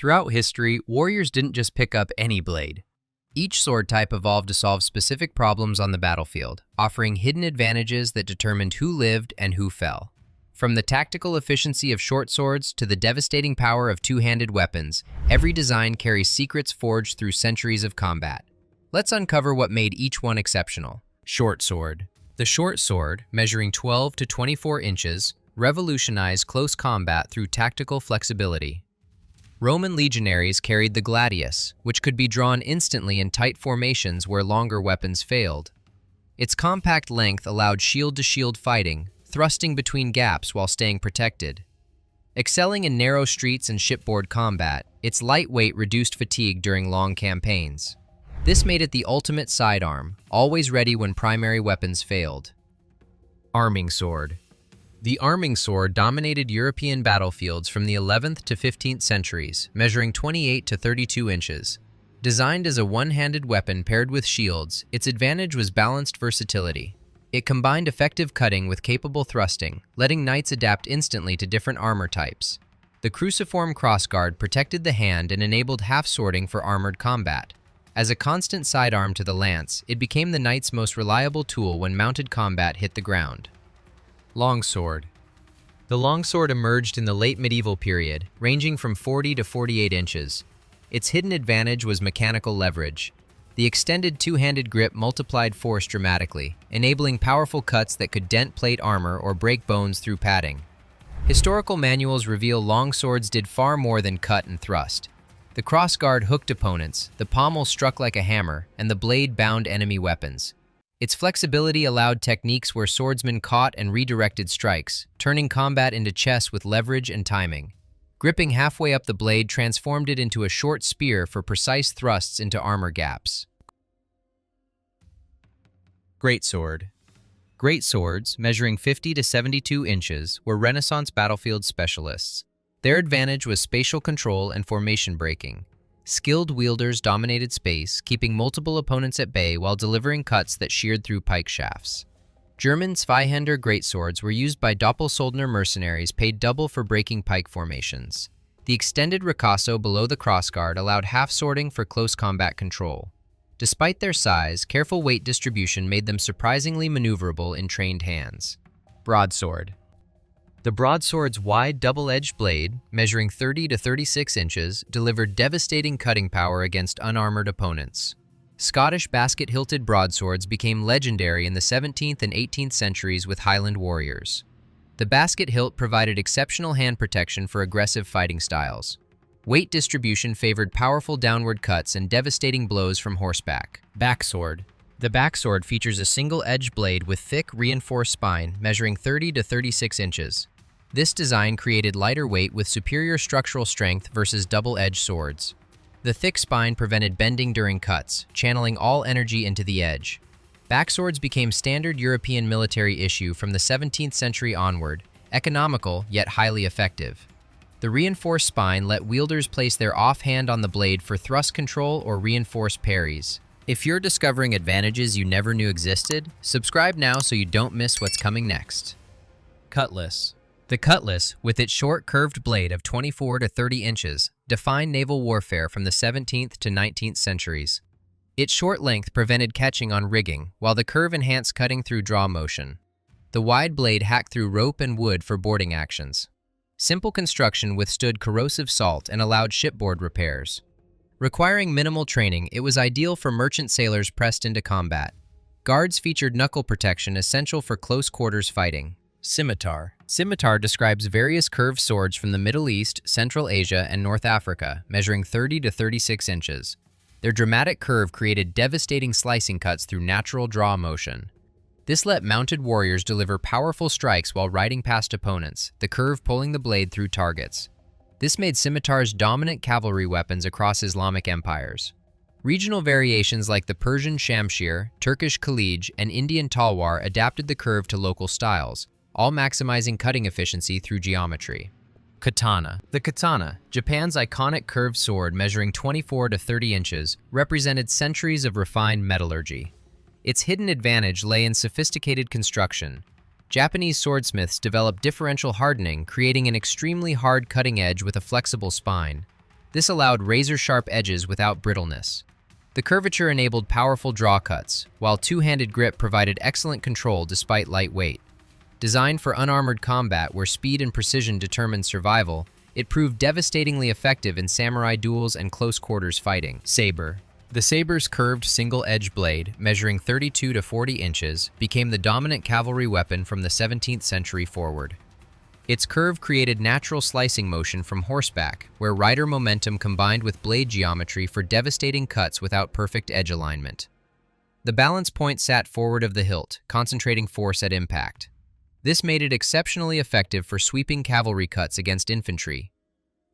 Throughout history, warriors didn't just pick up any blade. Each sword type evolved to solve specific problems on the battlefield, offering hidden advantages that determined who lived and who fell. From the tactical efficiency of short swords to the devastating power of two-handed weapons, every design carries secrets forged through centuries of combat. Let's uncover what made each one exceptional. Short sword. The short sword, measuring 12 to 24 inches, revolutionized close combat through tactical flexibility. Roman legionaries carried the gladius, which could be drawn instantly in tight formations where longer weapons failed. Its compact length allowed shield-to-shield fighting, thrusting between gaps while staying protected. Excelling in narrow streets and shipboard combat, its lightweight reduced fatigue during long campaigns. This made it the ultimate sidearm, always ready when primary weapons failed. Arming sword. The arming sword dominated European battlefields from the 11th to 15th centuries, measuring 28 to 32 inches. Designed as a one-handed weapon paired with shields, its advantage was balanced versatility. It combined effective cutting with capable thrusting, letting knights adapt instantly to different armor types. The cruciform crossguard protected the hand and enabled half-swording for armored combat. As a constant sidearm to the lance, it became the knight's most reliable tool when mounted combat hit the ground. Longsword. The longsword emerged in the late medieval period, ranging from 40 to 48 inches. Its hidden advantage was mechanical leverage. The extended two-handed grip multiplied force dramatically, enabling powerful cuts that could dent plate armor or break bones through padding. Historical manuals reveal longswords did far more than cut and thrust. The crossguard hooked opponents, the pommel struck like a hammer, and the blade bound enemy weapons. Its flexibility allowed techniques where swordsmen caught and redirected strikes, turning combat into chess with leverage and timing. Gripping halfway up the blade transformed it into a short spear for precise thrusts into armor gaps. Greatsword. Greatswords, measuring 50 to 72 inches, were Renaissance battlefield specialists. Their advantage was spatial control and formation breaking. Skilled wielders dominated space, keeping multiple opponents at bay while delivering cuts that sheared through pike shafts. German Zweihänder greatswords were used by Doppelsoldner mercenaries paid double for breaking pike formations. The extended ricasso below the crossguard allowed half-swording for close combat control. Despite their size, careful weight distribution made them surprisingly maneuverable in trained hands. Broadsword. The broadsword's wide double-edged blade, measuring 30 to 36 inches, delivered devastating cutting power against unarmored opponents. Scottish basket-hilted broadswords became legendary in the 17th and 18th centuries with Highland warriors. The basket hilt provided exceptional hand protection for aggressive fighting styles. Weight distribution favored powerful downward cuts and devastating blows from horseback. Backsword. The backsword features a single-edged blade with thick, reinforced spine, measuring 30 to 36 inches. This design created lighter weight with superior structural strength versus double-edged swords. The thick spine prevented bending during cuts, channeling all energy into the edge. Backswords became standard European military issue from the 17th century onward, economical yet highly effective. The reinforced spine let wielders place their offhand on the blade for thrust control or reinforced parries. If you're discovering advantages you never knew existed, subscribe now so you don't miss what's coming next. Cutlass. The cutlass, with its short curved blade of 24 to 30 inches, defined naval warfare from the 17th to 19th centuries. Its short length prevented catching on rigging, while the curve enhanced cutting through draw motion. The wide blade hacked through rope and wood for boarding actions. Simple construction withstood corrosive salt and allowed shipboard repairs. Requiring minimal training, it was ideal for merchant sailors pressed into combat. Guards featured knuckle protection essential for close quarters fighting. Scimitar. Scimitar describes various curved swords from the Middle East, Central Asia, and North Africa, measuring 30 to 36 inches. Their dramatic curve created devastating slicing cuts through natural draw motion. This let mounted warriors deliver powerful strikes while riding past opponents, the curve pulling the blade through targets. This made scimitars dominant cavalry weapons across Islamic empires. Regional variations like the Persian shamshir, Turkish khalij, and Indian talwar adapted the curve to local styles, all maximizing cutting efficiency through geometry. Katana. The katana, Japan's iconic curved sword measuring 24 to 30 inches, represented centuries of refined metallurgy. Its hidden advantage lay in sophisticated construction. Japanese swordsmiths developed differential hardening, creating an extremely hard cutting edge with a flexible spine. This allowed razor-sharp edges without brittleness. The curvature enabled powerful draw cuts, while two-handed grip provided excellent control despite light weight. Designed for unarmored combat where speed and precision determined survival, it proved devastatingly effective in samurai duels and close-quarters fighting. Saber. The saber's curved single-edged blade, measuring 32 to 40 inches, became the dominant cavalry weapon from the 17th century forward. Its curve created natural slicing motion from horseback, where rider momentum combined with blade geometry for devastating cuts without perfect edge alignment. The balance point sat forward of the hilt, concentrating force at impact. This made it exceptionally effective for sweeping cavalry cuts against infantry.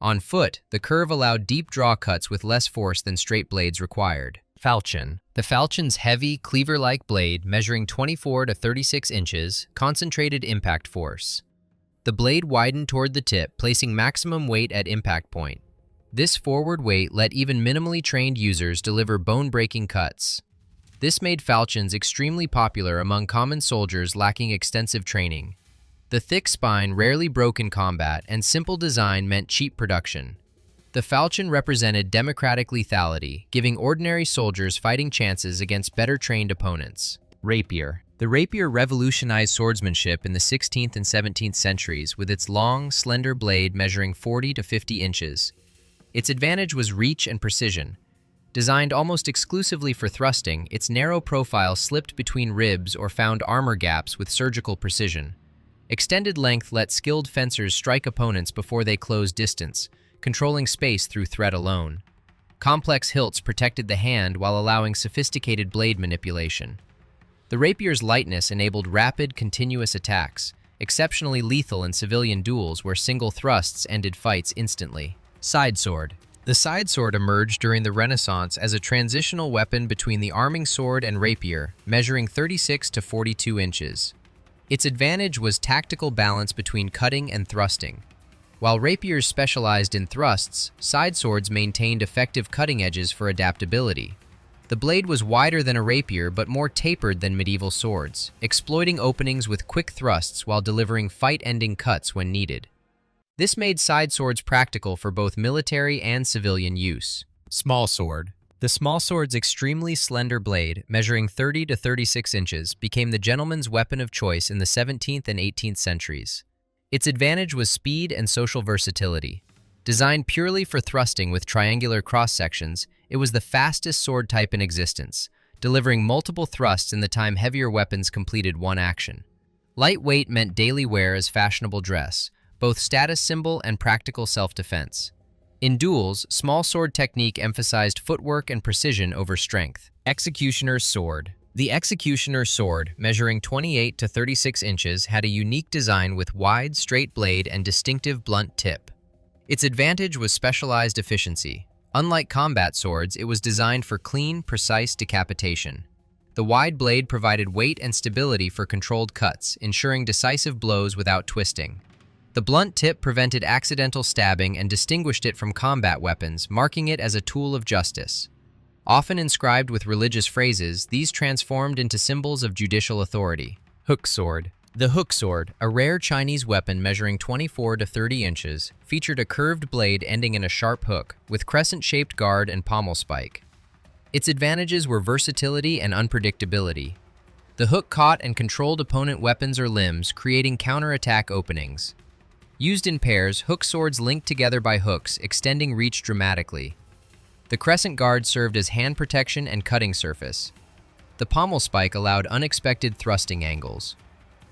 On foot, the curve allowed deep draw cuts with less force than straight blades required. Falchion. The falchion's heavy, cleaver-like blade, measuring 24 to 36 inches, concentrated impact force. The blade widened toward the tip, placing maximum weight at impact point. This forward weight let even minimally trained users deliver bone-breaking cuts. This made falchions extremely popular among common soldiers lacking extensive training. The thick spine rarely broke in combat, and simple design meant cheap production. The falchion represented democratic lethality, giving ordinary soldiers fighting chances against better-trained opponents. Rapier. The rapier revolutionized swordsmanship in the 16th and 17th centuries with its long, slender blade measuring 40 to 50 inches. Its advantage was reach and precision. Designed almost exclusively for thrusting, its narrow profile slipped between ribs or found armor gaps with surgical precision. Extended length let skilled fencers strike opponents before they closed distance, controlling space through threat alone. Complex hilts protected the hand while allowing sophisticated blade manipulation. The rapier's lightness enabled rapid, continuous attacks, exceptionally lethal in civilian duels where single thrusts ended fights instantly. Side sword. The side sword emerged during the Renaissance as a transitional weapon between the arming sword and rapier, measuring 36 to 42 inches. Its advantage was tactical balance between cutting and thrusting. While rapiers specialized in thrusts, side swords maintained effective cutting edges for adaptability. The blade was wider than a rapier but more tapered than medieval swords, exploiting openings with quick thrusts while delivering fight-ending cuts when needed. This made side swords practical for both military and civilian use. Small sword. The small sword's extremely slender blade, measuring 30 to 36 inches, became the gentleman's weapon of choice in the 17th and 18th centuries. Its advantage was speed and social versatility. Designed purely for thrusting with triangular cross-sections, it was the fastest sword type in existence, delivering multiple thrusts in the time heavier weapons completed one action. Lightweight meant daily wear as fashionable dress, both status symbol and practical self-defense. In duels, small sword technique emphasized footwork and precision over strength. Executioner's sword. The executioner's sword, measuring 28 to 36 inches, had a unique design with wide, straight blade and distinctive blunt tip. Its advantage was specialized efficiency. Unlike combat swords, it was designed for clean, precise decapitation. The wide blade provided weight and stability for controlled cuts, ensuring decisive blows without twisting. The blunt tip prevented accidental stabbing and distinguished it from combat weapons, marking it as a tool of justice. Often inscribed with religious phrases, these transformed into symbols of judicial authority. Hook sword. The hook sword, a rare Chinese weapon measuring 24 to 30 inches, featured a curved blade ending in a sharp hook, with crescent-shaped guard and pommel spike. Its advantages were versatility and unpredictability. The hook caught and controlled opponent weapons or limbs, creating counterattack openings. Used in pairs, hook swords linked together by hooks, extending reach dramatically. The crescent guard served as hand protection and cutting surface. The pommel spike allowed unexpected thrusting angles.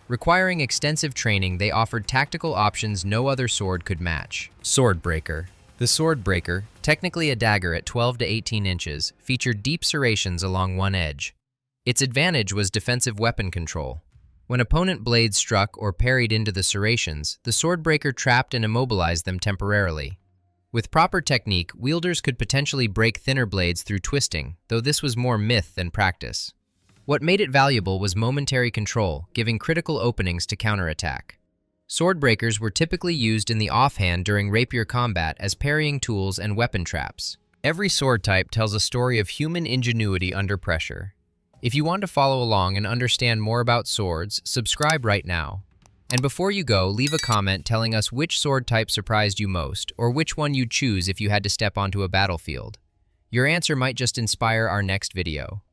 Requiring extensive training, they offered tactical options no other sword could match. Sword breaker. The sword breaker, technically a dagger at 12 to 18 inches, featured deep serrations along one edge. Its advantage was defensive weapon control. When opponent blades struck or parried into the serrations, the sword breaker trapped and immobilized them temporarily. With proper technique, wielders could potentially break thinner blades through twisting, though this was more myth than practice. What made it valuable was momentary control, giving critical openings to counterattack. Sword breakers were typically used in the offhand during rapier combat as parrying tools and weapon traps. Every sword type tells a story of human ingenuity under pressure. If you want to follow along and understand more about swords, subscribe right now. And before you go, leave a comment telling us which sword type surprised you most, or which one you'd choose if you had to step onto a battlefield. Your answer might just inspire our next video.